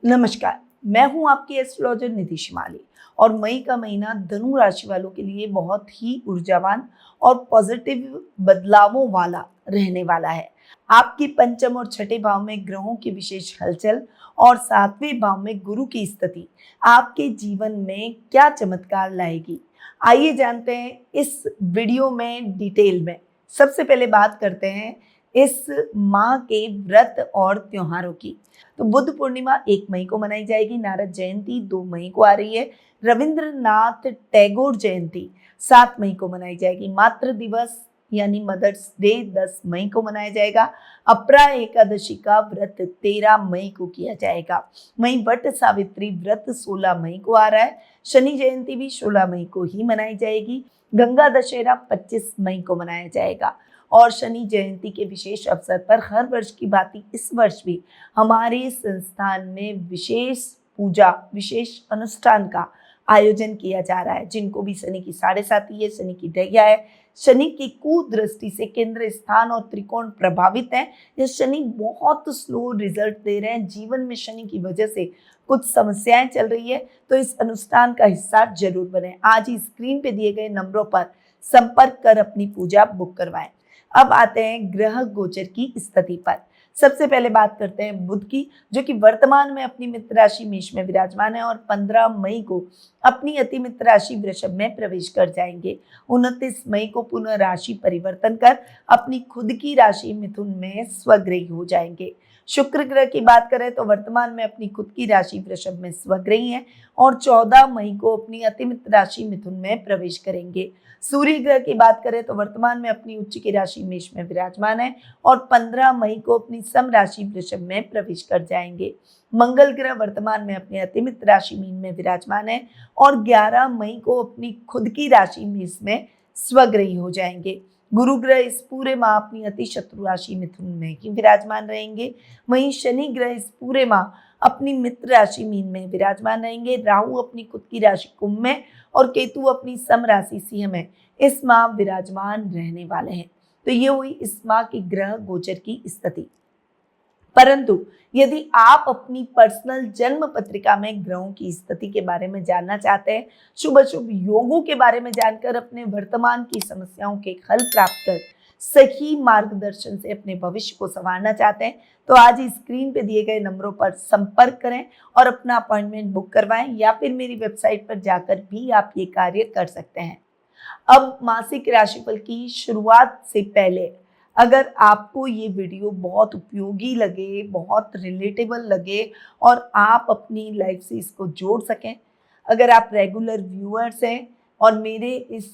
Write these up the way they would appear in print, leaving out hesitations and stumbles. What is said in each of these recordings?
नमस्कार, मैं हूं आपकी एस्ट्रोलॉजर निधि शिमाली और मई का महीना धनु राशि वालों के लिए बहुत ही ऊर्जावान और पॉजिटिव बदलावों वाला रहने वाला है। आपकी पंचम और छठे भाव में ग्रहों की विशेष हलचल और सातवें भाव में गुरु की स्थिति आपके जीवन में क्या चमत्कार लाएगी, आइए जानते हैं इस वीडियो में डिटेल में। सबसे पहले बात करते हैं इस माह के व्रत और त्योहारों की। तो बुद्ध पूर्णिमा 1 मई को मनाई जाएगी, नारद जयंती 2 मई को आ रही है, रविंद्रनाथ टैगोर जयंती 7 मई को मनाई जाएगी, मातृ दिवस यानी मदर्स डे 10 मई को मनाया जाएगा, अपरा एकादशी का व्रत 13 मई को किया जाएगा, वहीं वट सावित्री व्रत 16 मई को आ रहा है, शनि जयंती भी 16 मई को ही मनाई जाएगी, गंगा दशहरा 25 मई को मनाया जाएगा। और शनि जयंती के विशेष अवसर पर हर वर्ष की भांति इस वर्ष भी हमारे संस्थान में विशेष पूजा, विशेष अनुष्ठान का आयोजन किया जा रहा है। जिनको भी शनि की 7.5 है, शनि की ढैया है, शनि की कुदृष्टि से केंद्र स्थान और त्रिकोण प्रभावित है, या शनि बहुत स्लो रिजल्ट दे रहे हैं, जीवन में शनि की वजह से कुछ समस्याएं चल रही है, तो इस अनुष्ठान का हिस्सा जरूर बने। आज ही स्क्रीन पे दिए गए नंबरों पर संपर्क कर अपनी पूजा बुक करवाएं। अब आते हैं ग्रह गोचर की स्थिति पर। सबसे पहले बात करते हैं बुध की, जो कि वर्तमान में अपनी मित्र राशि मेष में विराजमान है और 15 मई को अपनी अति मित्र राशि वृषभ में प्रवेश कर जाएंगे। 29 मई को पुनः राशि परिवर्तन कर अपनी खुद की राशि मिथुन में स्वग्रही हो जाएंगे। शुक्र ग्रह की बात करें तो वर्तमान में अपनी खुद की राशि वृषभ में स्वग्रही है और 14 मई को अपनी अति मित्र राशि मिथुन में प्रवेश करेंगे। सूर्य ग्रह की बात करें तो वर्तमान में अपनी उच्च की राशि मेष में विराजमान है और 15 मई को अपनी सम राशि वृषभ में प्रवेश कर जाएंगे। मंगल ग्रह वर्तमान में अपनी अतिमित राशि मीन में विराजमान है और 11 मई को अपनी खुद की राशि मेष में स्वग्रही हो जाएंगे। गुरु ग्रह इस पूरे माह अपनी अति शत्रु राशि मिथुन में ही विराजमान रहेंगे। वहीं शनि ग्रह इस पूरे माह अपनी मित्र राशि मीन में विराजमान रहेंगे। राहु अपनी खुद की राशि कुंभ में और केतु अपनी सम राशि सिंह में इस माह विराजमान रहने वाले हैं। तो ये हुई इस माह की ग्रह गोचर की स्थिति। परंतु यदि आप अपनी पर्सनल जन्म पत्रिका में ग्रहों की स्थिति के बारे में जानना चाहते हैं, शुभ अशुभ योगों के बारे में जानकर अपने वर्तमान की समस्याओं के हल प्राप्त कर सही मार्गदर्शन से अपने भविष्य को संवारना चाहते हैं, तो आज ही स्क्रीन पे दिए गए नंबरों पर संपर्क करें और अपना अपॉइंटमेंट बुक करवाएं, या फिर मेरी वेबसाइट पर जाकर भी आप ये कार्य कर सकते हैं। अब मासिक राशिफल की शुरुआत से पहले अगर आपको ये वीडियो बहुत उपयोगी लगे, बहुत रिलेटेबल लगे और आप अपनी लाइफ से इसको जोड़ सकें, अगर आप रेगुलर व्यूअर्स हैं और मेरे इस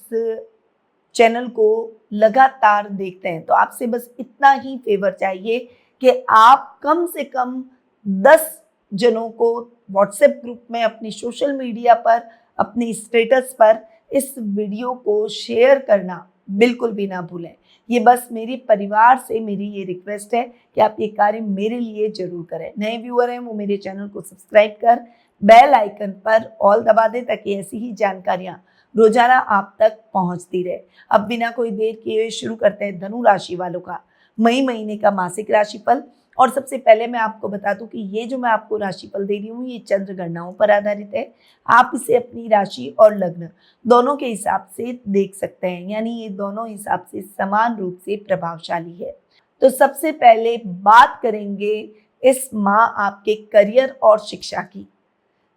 चैनल को लगातार देखते हैं, तो आपसे बस इतना ही फेवर चाहिए कि आप कम से कम 10 जनों को व्हाट्सएप ग्रुप में, अपनी सोशल मीडिया पर, अपनी स्टेटस पर इस वीडियो को शेयर करना बिल्कुल भी ना भूलें। ये बस मेरे परिवार से मेरी ये रिक्वेस्ट है कि आप ये कार्य मेरे लिए जरूर करें। नए व्यूअर हैं वो मेरे चैनल को सब्सक्राइब कर बेल आइकन पर ऑल दबा दें, ताकि ऐसी ही जानकारियां रोजाना आप तक पहुंचती रहे। अब बिना कोई देर किए शुरू करते हैं धनु राशि वालों का मई महीने का मासिक राशिफल। और सबसे पहले मैं आपको बता दूं कि ये जो मैं आपको राशिफल दे रही हूँ, ये चंद्र गणनाओं पर आधारित है। आप इसे अपनी राशि और लग्न दोनों के हिसाब से देख सकते हैं, यानी ये दोनों हिसाब से समान रूप से प्रभावशाली है। तो सबसे पहले बात करेंगे इस माह आपके करियर और शिक्षा की।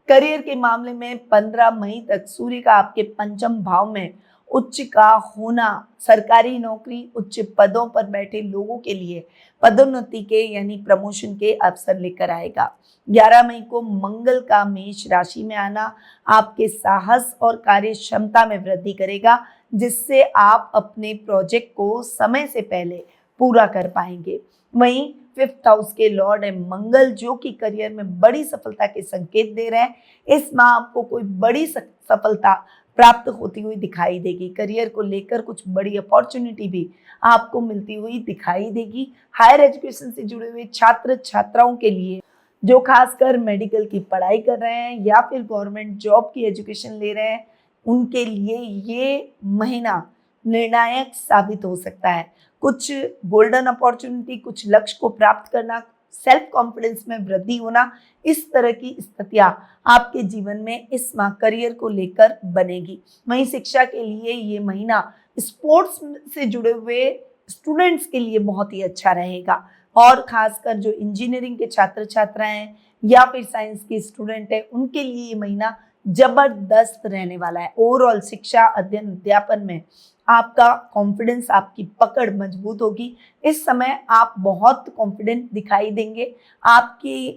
करियर के मामले में 15 मई तक सूर्य का आपके पंचम भाव में उच्च का होना सरकारी नौकरी, उच्च पदों पर बैठे लोगों के लिए पदोन्नति के यानी प्रमोशन के अवसर लेकर आएगा। 11 मई को मंगल का मेष राशि में आना आपके साहस और कार्य क्षमता में वृद्धि करेगा, जिससे आप अपने प्रोजेक्ट को समय से पहले पूरा कर पाएंगे। वहीं 5th हाउस के लॉर्ड है मंगल, जो कि करियर में बड़ी सफलता के संकेत दे रहे हैं। इस माह आपको कोई बड़ी सफलता प्राप्त होती हुई दिखाई देगी। करियर को लेकर कुछ बड़ी अपॉर्चुनिटी भी आपको मिलती हुई दिखाई देगी। हायर एजुकेशन से जुड़े हुए छात्र छात्राओं के लिए, जो खासकर मेडिकल की पढ़ाई कर रहे हैं या फिर गवर्नमेंट जॉब की एजुकेशन ले रहे हैं, उनके लिए ये महीना निर्णायक साबित हो सकता है। कुछ गोल्डन अपॉर्चुनिटी, कुछ लक्ष्य को प्राप्त करना सेल्फ कॉन्फिडेंस में वृद्धि होना, इस तरह की स्थितियां आपके जीवन में इस माह करियर को लेकर बनेगी। वहीं शिक्षा के लिए ये महीना स्पोर्ट्स से जुड़े हुए स्टूडेंट्स के लिए बहुत ही अच्छा रहेगा, और खासकर जो इंजीनियरिंग के छात्र छात्राएं हैं या फिर साइंस के स्टूडेंट हैं, उनके लिए ये महीना जबरदस्त रहने वाला है। ओवरऑल शिक्षा, अध्ययन, अध्यापन में आपका कॉन्फिडेंस, आपकी पकड़ मजबूत होगी। इस समय आप बहुत कॉन्फिडेंट दिखाई देंगे, आपके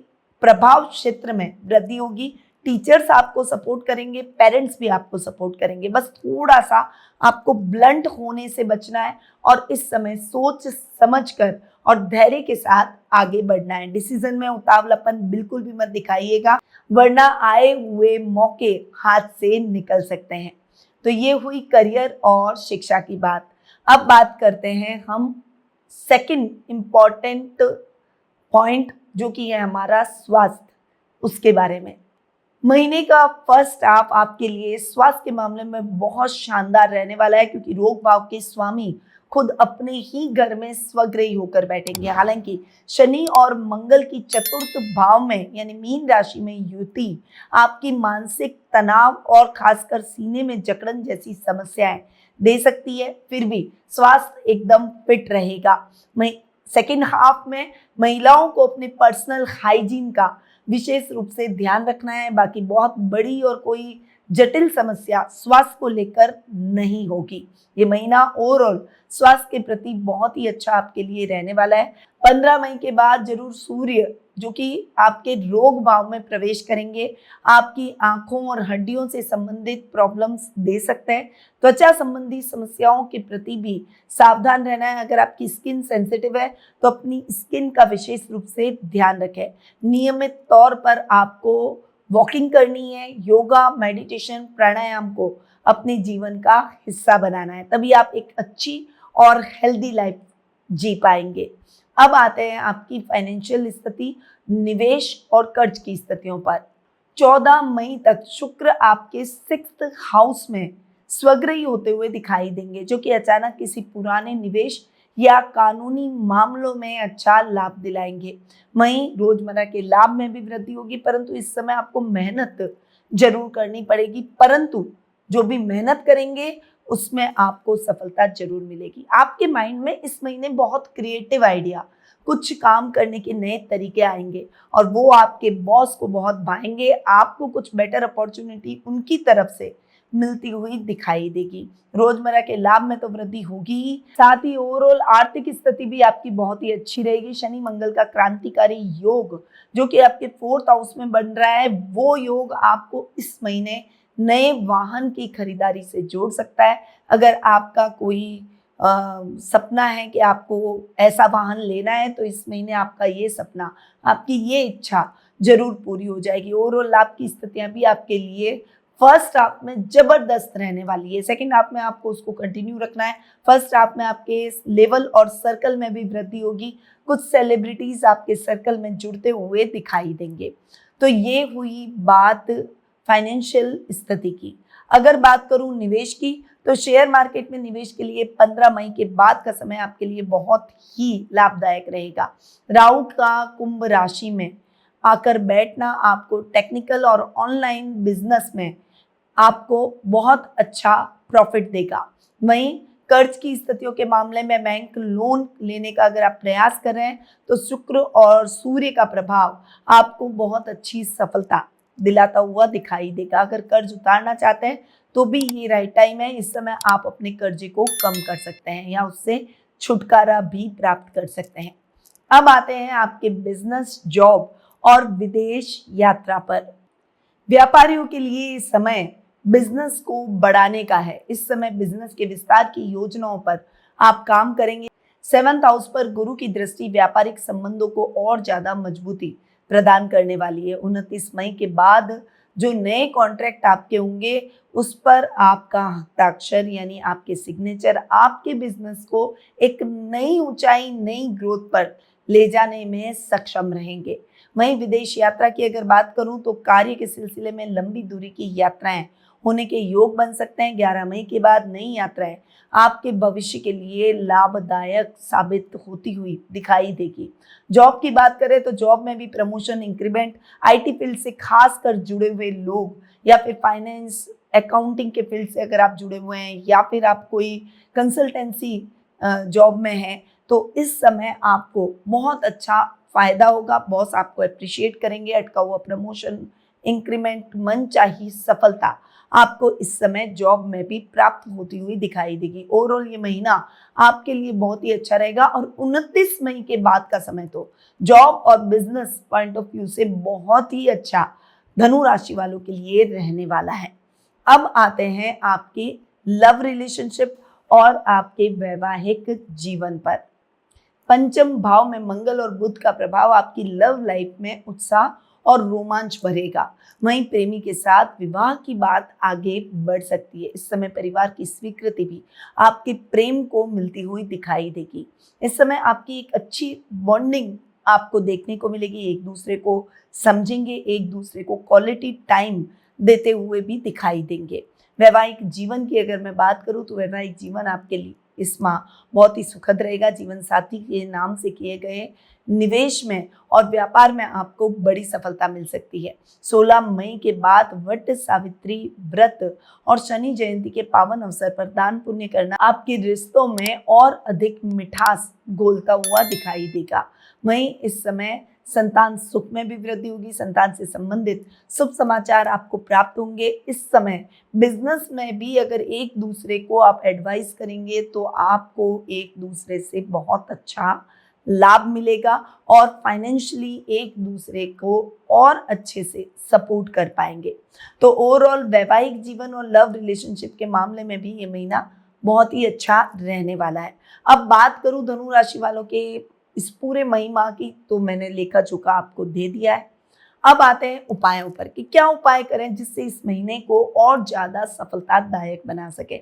प्रभाव क्षेत्र में वृद्धि होगी, टीचर्स आपको सपोर्ट करेंगे, पेरेंट्स भी आपको सपोर्ट करेंगे। बस थोड़ा सा आपको ब्लंट होने से बचना है और इस समय सोच समझकर और धैर्य के साथ आगे बढ़ना है। डिसीजन में उतावलापन बिल्कुल भी मत दिखाइएगा, वरना आए हुए मौके हाथ से निकल सकते हैं। तो ये हुई करियर और शिक्षा की बात। अब बात करते हैं हम सेकंड इम्पॉर्टेंट पॉइंट, जो कि है हमारा स्वास्थ्य, उसके बारे में। महीने का फर्स्ट हाफ आपके लिए स्वास्थ्य के मामले में बहुत शानदार रहने वाला है, क्योंकि रोग भाव के स्वामी खुद अपने ही घर में स्वग्रही होकर बैठेंगे। हालांकि शनि और मंगल की चतुर्थ भाव में यानी मीन राशि में युति आपकी मानसिक तनाव और खासकर सीने में जकड़न जैसी समस्याएं दे सकती है, फिर भी स्वास्थ्य एकदम फिट रहेगा। सेकेंड हाफ में महिलाओं को अपने पर्सनल हाइजीन का विशेष रूप से ध्यान रखना है। बाकी बहुत बड़ी और कोई जटिल समस्या स्वास्थ्य को लेकर नहीं होगी। ये महीना ओवरऑल स्वास्थ्य के प्रति बहुत ही अच्छा आपके लिए रहने वाला है। 15 मई के बाद जरूर सूर्य, जो कि आपके रोग भाव में प्रवेश करेंगे, आपकी आंखों और हड्डियों से संबंधित प्रॉब्लम्स दे सकते हैं। त्वचा संबंधी समस्याओं के प्रति भी सावधान रहना है। अगर आपकी स्किन सेंसिटिव है तो अपनी स्किन का विशेष रूप से ध्यान रखें। नियमित तौर पर आपको वॉकिंग करनी है, योगा, मेडिटेशन, प्राणायाम को अपने जीवन का हिस्सा बनाना है, तभी आप एक अच्छी और हेल्दी लाइफ जी पाएंगे। अब आते हैं आपकी फाइनेंशियल स्थिति, निवेश और कर्ज की स्थितियों पर। 14 मई तक शुक्र आपके 6th हाउस में स्वग्रही होते हुए दिखाई देंगे, जो कि अचानक किसी पुराने निवेश या कानूनी मामलों में अच्छा लाभ दिलाएंगे। वहीं रोजमर्रा के लाभ में भी वृद्धि होगी, परंतु इस समय आपको मेहनत जरूर करनी पड़ेगी, परंतु जो भी मेहनत करेंगे उसमें आपको सफलता जरूर मिलेगी। आपके माइंड में इस महीने बहुत क्रिएटिव आइडिया, कुछ काम करने के नए तरीके आएंगे और वो आपके बॉस को बहुत भाएंगे। आपको कुछ बेटर अपॉर्चुनिटी उनकी तरफ से मिलती हुई दिखाई देगी। रोजमर्रा के लाभ में तो वृद्धि होगी ही, साथ ही ओवरऑल आर्थिक स्थिति भी आपकी बहुत ही अच्छी रहेगी। शनि मंगल का क्रांतिकारी योग, जो कि आपके 4th हाउस में बन रहा है, वो योग आपको इस महीने नए वाहन की खरीदारी से जोड़ सकता है। अगर आपका कोई सपना है कि आपको ऐसा वाहन लेना है, तो इस महीने आपका ये सपना, आपकी ये इच्छा जरूर पूरी हो जाएगी। ओवरऑल लाभ की स्थितियां भी आपके लिए फर्स्ट हाफ में जबरदस्त रहने वाली है। सेकंड हाफ में आपको उसको कंटिन्यू रखना है। फर्स्ट हाफ में आपके लेवल और सर्कल में भी वृद्धि होगी, कुछ सेलिब्रिटीज आपके सर्कल में जुड़ते हुए दिखाई देंगे। तो ये हुई बात फाइनेंशियल स्थिति की। अगर बात करूं निवेश की, तो शेयर मार्केट में निवेश के लिए 15 मई के बाद का समय आपके लिए बहुत ही लाभदायक रहेगा। राहु का कुंभ राशि में आकर बैठना आपको टेक्निकल और ऑनलाइन बिजनेस में आपको बहुत अच्छा प्रॉफिट देगा। वहीं कर्ज की स्थितियों के मामले में बैंक लोन लेने का अगर आप प्रयास कर रहे हैं, तो शुक्र और सूर्य का प्रभाव आपको बहुत अच्छी सफलता दिलाता हुआ दिखाई देगा। अगर कर्ज उतारना चाहते हैं तो भी ये राइट टाइम है। इस समय आप अपने कर्जे को कम कर सकते हैं या उससे छुटकारा भी प्राप्त कर सकते हैं। अब आते हैं आपके बिजनेस, जॉब और विदेश यात्रा पर। व्यापारियों के लिए इस समय बिजनेस को बढ़ाने का है। इस समय बिजनेस के विस्तार की योजनाओं पर आप काम करेंगे। 7th हाउस पर गुरु की दृष्टि व्यापारिक संबंधों को और ज्यादा मजबूती प्रदान करने वाली है। 29 मई के बाद जो नए कॉन्ट्रैक्ट आपके होंगे, उस पर आपका हस्ताक्षर यानी आपके सिग्नेचर आपके बिजनेस को एक नई ऊंचाई, नई ग्रोथ पर ले जाने में सक्षम रहेंगे। वहीं विदेश यात्रा की अगर बात करूं, तो कार्य के सिलसिले में लंबी दूरी की यात्राएं होने के योग बन सकते हैं। 11 मई के बाद नई यात्राएं आपके भविष्य के लिए लाभदायक साबित होती हुई दिखाई देगी। जॉब की बात करें तो जॉब में भी प्रमोशन, इंक्रीमेंट, आईटी फील्ड से खास कर जुड़े हुए लोग या फिर फाइनेंस, अकाउंटिंग के फील्ड से अगर आप जुड़े हुए हैं या फिर आप कोई कंसल्टेंसी जॉब में हैं, तो इस समय आपको बहुत अच्छा फायदा होगा। बॉस आपको अप्रिशिएट करेंगे। अटका हुआ प्रमोशन, इंक्रीमेंट, मनचाही सफलता आपको इस समय जॉब में भी प्राप्त होती हुई दिखाई देगी। ओवरऑल ये महीना आपके लिए बहुत ही अच्छा रहेगा और 29 मई के बाद का समय तो जॉब और बिजनेस पॉइंट ऑफ व्यू से बहुत ही अच्छा धनु राशि वालों के लिए रहने वाला है। अब आते हैं आपके लव रिलेशनशिप और आपके वैवाहिक जीवन पर। पंचम भाव में मंगल और बुध का प्रभाव आपकी लव लाइफ में उत्साह और रोमांच भरेगा। वहीं प्रेमी के साथ विवाह की बात आगे बढ़ सकती है। इस समय परिवार की स्वीकृति भी आपके प्रेम को मिलती हुई दिखाई देगी। इस समय आपकी एक अच्छी बॉन्डिंग आपको देखने को मिलेगी। एक दूसरे को समझेंगे, एक दूसरे को क्वालिटी टाइम देते हुए भी दिखाई देंगे। वैवाहिक जीवन की अगर मैं बात करूं तो वैवाहिक जीवन आपके लिए इस माह बहुत ही सुखद रहेगा। जीवन साथी के नाम से किए गए निवेश में और व्यापार में आपको बड़ी सफलता मिल सकती है। 16 मई के बाद वट सावित्री व्रत और शनि जयंती के पावन अवसर पर दान पुण्य करना आपके रिश्तों में और अधिक मिठास घोलता हुआ दिखाई देगा। वहीं इस समय संतान सुख में भी वृद्धि होगी। संतान से संबंधित शुभ समाचार आपको प्राप्त होंगे। इस समय बिजनेस में भी अगर एक दूसरे को आप एडवाइस करेंगे तो आपको एक दूसरे से बहुत अच्छा लाभ मिलेगा और फाइनेंशियली एक दूसरे को और अच्छे से सपोर्ट कर पाएंगे। तो ओवरऑल वैवाहिक जीवन और लव रिलेशनशिप के मामले में भी ये महीना बहुत ही अच्छा रहने वाला है। अब बात करूं धनु राशि वालों के इस पूरे महीना की, तो मैंने लेखा जोखा आपको दे दिया है। अब आते हैं उपायों पर कि क्या उपाय करें जिससे इस महीने को और ज्यादा सफलतादायक बना सके।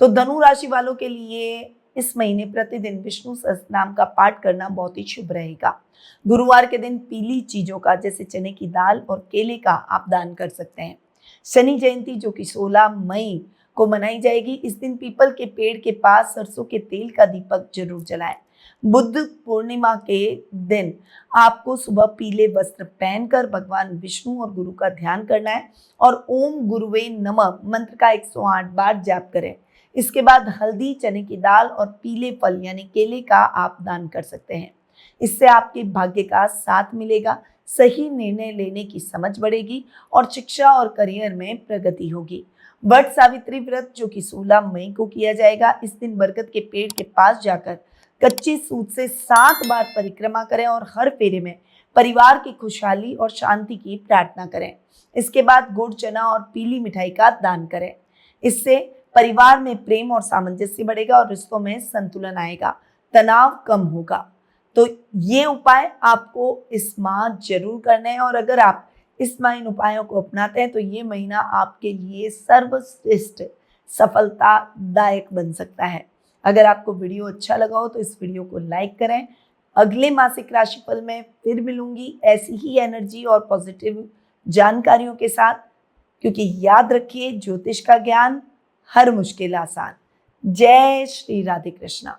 तो धनु राशि वालों के लिए इस महीने प्रतिदिन विष्णु सहस्त्रनाम का पाठ करना बहुत ही शुभ रहेगा। गुरुवार के दिन पीली चीजों का जैसे चने की दाल और केले का आप दान कर सकते हैं। शनि जयंती जो कि 16 मई को मनाई जाएगी, इस दिन पीपल के पेड़ के पास सरसों के तेल का दीपक जरूर जलाएं। बुद्ध पूर्णिमा के दिन आपको सुबह पीले वस्त्र पहनकर भगवान विष्णु और गुरु का ध्यान करना है और ओम गुरुवे नमः मंत्र का 108 बार जाप करें। इसके बाद हल्दी, चने की दाल और पीले फल यानी केले का आप दान कर सकते हैं। इससे आपके भाग्य का साथ मिलेगा, सही निर्णय लेने की समझ बढ़ेगी और शिक्षा और करियर में प्रगति होगी। वट सावित्री व्रत जो कि 16 मई को किया जाएगा, इस दिन बरगद के पेड़ के पास जाकर कच्ची सूत से 7 बार परिक्रमा करें और हर फेरे में परिवार की खुशहाली और शांति की प्रार्थना करें। इसके बाद गुड़, चना और पीली मिठाई का दान करें। इससे परिवार में प्रेम और सामंजस्य बढ़ेगा और रिश्तों में संतुलन आएगा, तनाव कम होगा। तो ये उपाय आपको इस माह जरूर करने हैं और अगर आप इस माह इन उपायों को अपनाते हैं तो ये महीना आपके लिए सर्वश्रेष्ठ सफलतादायक बन सकता है। अगर आपको वीडियो अच्छा लगा हो तो इस वीडियो को लाइक करें। अगले मासिक राशिफल में फिर मिलूंगी ऐसी ही एनर्जी और पॉजिटिव जानकारियों के साथ, क्योंकि याद रखिए ज्योतिष का ज्ञान हर मुश्किल आसान। जय श्री राधे कृष्णा।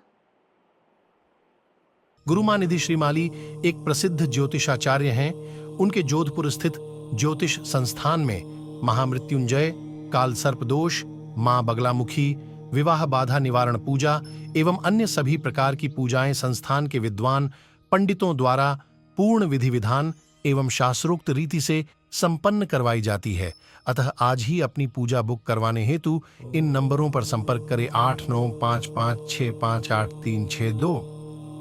गुरुमानिधि श्रीमाली एक प्रसिद्ध ज्योतिषाचार्य हैं। उनके जोधपुर स्थित ज्योतिष संस्थान में महामृत्युंजय, काल सर्प दोष, मां बगलामुखी, विवाह बाधा निवारण पूजा एवं अन्य सभी प्रकार की पूजाएं संस्थान के विद्वान पंडितों द्वारा पूर्ण विधि विधान एवं शास्त्रोक्त रीति से संपन्न करवाई जाती है। अतः आज ही अपनी पूजा बुक करवाने हेतु इन नंबरों पर संपर्क करें 8955658362।